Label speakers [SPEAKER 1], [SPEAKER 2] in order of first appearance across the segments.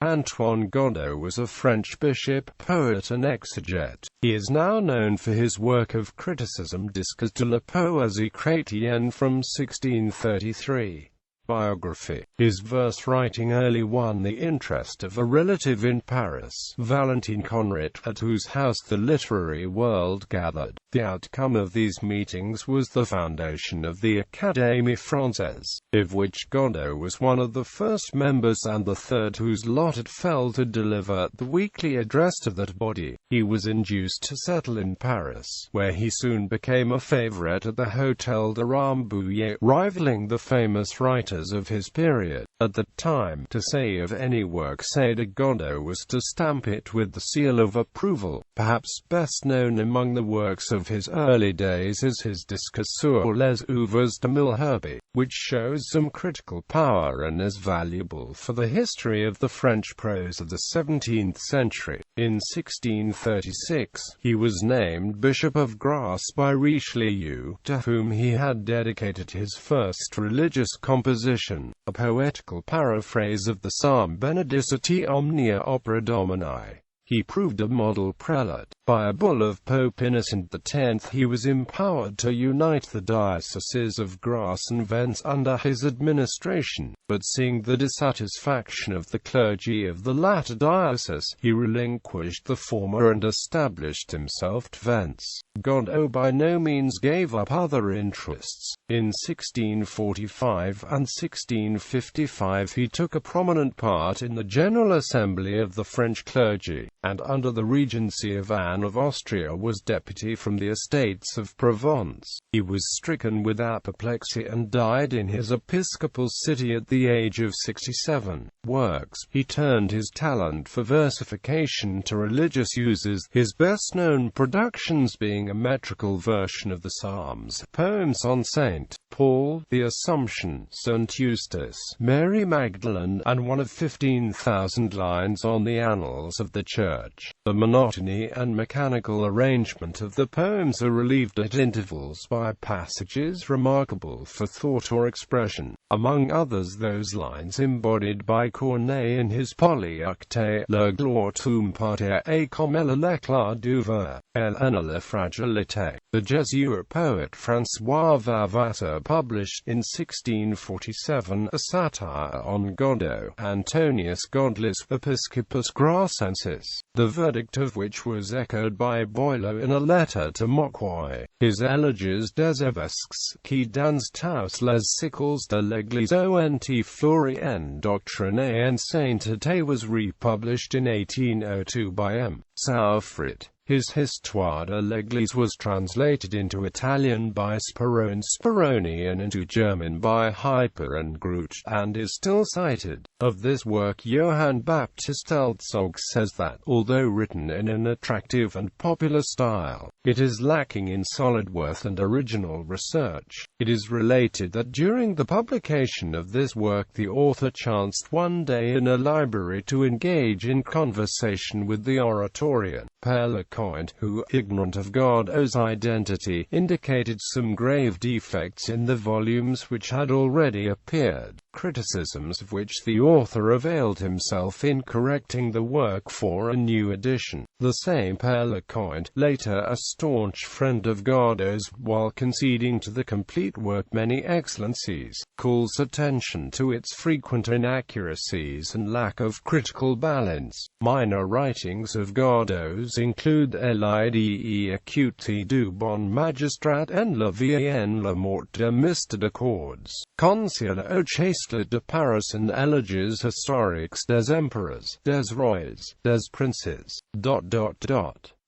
[SPEAKER 1] Antoine Godeau was a French bishop, poet and exegete. He is now known for his work of criticism Discours de la poésie chrétienne from 1633. Biography. His verse writing early won the interest of a relative in Paris, Valentine Conrit, at whose house the literary world gathered. The outcome of these meetings was the foundation of the Académie Française, of which Godeau was one of the first members and the third whose lot it fell to deliver the weekly address to that body. He was induced to settle in Paris, where he soon became a favorite at the Hôtel de Rambouillet, rivaling the famous writers of his period. At the time, to say of any work said de Godeau was to stamp it with the seal of approval. Perhaps best known among the works of his early days is his Discours sur les œuvres de Malherbe, which shows some critical power and is valuable for the history of the French prose of the 17th century. In 1636, he was named Bishop of Grasse by Richelieu, to whom he had dedicated his first religious composition, a poetical paraphrase of the psalm Benedicite omnia opera Domini. He proved a model prelate. By a bull of Pope Innocent X, he was empowered to unite the dioceses of Grasse and Vence under his administration, but seeing the dissatisfaction of the clergy of the latter diocese, he relinquished the former and established himself at Vence. Godeau by no means gave up other interests. In 1645 and 1655 he took a prominent part in the General Assembly of the French clergy, and under the regency of Anne of Austria was deputy from the Estates of Provence. He was stricken with apoplexy and died in his episcopal city at the age of 67. Works. He turned his talent for versification to religious uses, his best-known productions being a metrical version of the Psalms, poems on St. Paul, the Assumption, St. Eustace, Mary Magdalene, and one of 15,000 lines on the annals of the Church. The monotony and mechanical arrangement of the poems are relieved at intervals by passages remarkable for thought or expression, among others those lines embodied by Corneille in his Polyoctave, Le gloire tum parter est comme l'éclat du verre, elle en a la fragilité. The Jesuit poet François Vavasseur published in 1647 a satire on Godeau, Antonius Godlis, Episcopus Grassensis, the verdict of which was echoed by Boileau in a letter to Maucroix. His Éloges des évêques, qui dans tous les siècles de l'Église ont fleuri en doctrine et en sainteté was republished in 1802 by M. Saufrit. His Histoire de l'Église was translated into Italian by Speroni and into German by Hyper and Groot, and is still cited. Of this work Johann Baptist Eltzog says that, although written in an attractive and popular style, it is lacking in solid worth and original research. It is related that during the publication of this work the author chanced one day in a library to engage in conversation with the Oratorian, Père Lecointe, who, ignorant of Godeau's identity, indicated some grave defects in the volumes which had already appeared, criticisms of which the author availed himself in correcting the work for a new edition. The same Père Lecointe, later a staunch friend of Godeau's, while conceding to the complete work many excellencies, calls attention to its frequent inaccuracies and lack of critical balance. Minor writings of Godeau's include L'idée acute du bon magistrat en la vie en la mort de Mr. de Cordes, Concile au Chastelet de Paris and Éloges historiques des empereurs, des rois, des princes,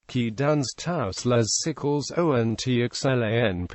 [SPEAKER 1] qui dans tous les siècles ont excellé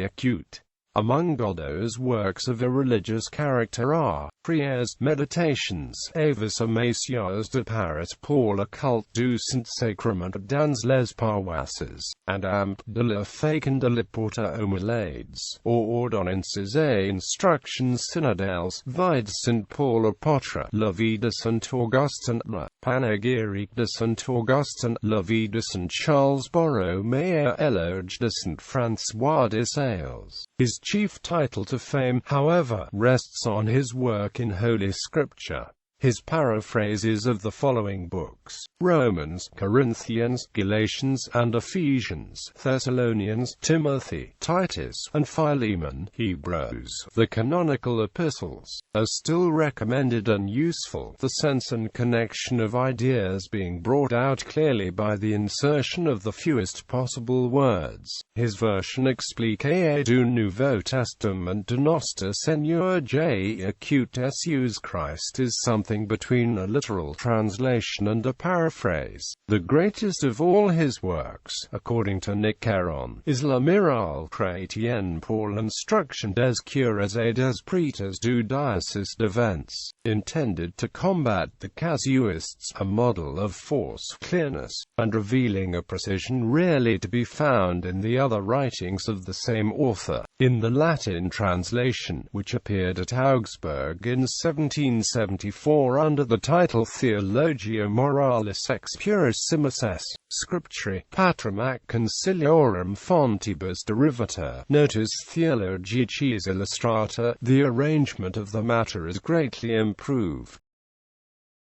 [SPEAKER 1] acute. Among Godeau's works of a religious character are Prières, Meditations, Avis à Messieurs de Paris pour le culte du Saint-Sacrement dans les paroisses, and Amp de la Façon de l'Apporter aux Malades, or Ordonnances et Instructions Synodales, vie de Saint Paul Apôtre, la vie de Saint Augustin, la Panégyrique de Saint Augustin, la vie de Saint Charles Borromeo, Éloge de Saint François de Sales. His chief title to fame, however, rests on his work in Holy Scripture. His paraphrases of the following books: Romans, Corinthians, Galatians and Ephesians, Thessalonians, Timothy, Titus, and Philemon, Hebrews, the canonical epistles, are still recommended and useful, the sense and connection of ideas being brought out clearly by the insertion of the fewest possible words. His version Expliqué du Nouveau Testament de Notre Seigneur Jésus Christ is something between a literal translation and a paraphrase. The greatest of all his works, according to Nick Caron, is La Morale chrétienne pour l'instruction des curés et des prêtres du diocèse de Vence, intended to combat the casuists, a model of force, clearness, and revealing a precision rarely to be found in the other writings of the same author. In the Latin translation, which appeared at Augsburg in 1774 under the title Theologia Moralis ex Purissimus Scripturae Patrimac Conciliorum Fontibus Derivata, notus Theologicis Illustrata, the arrangement of the matter is greatly improved.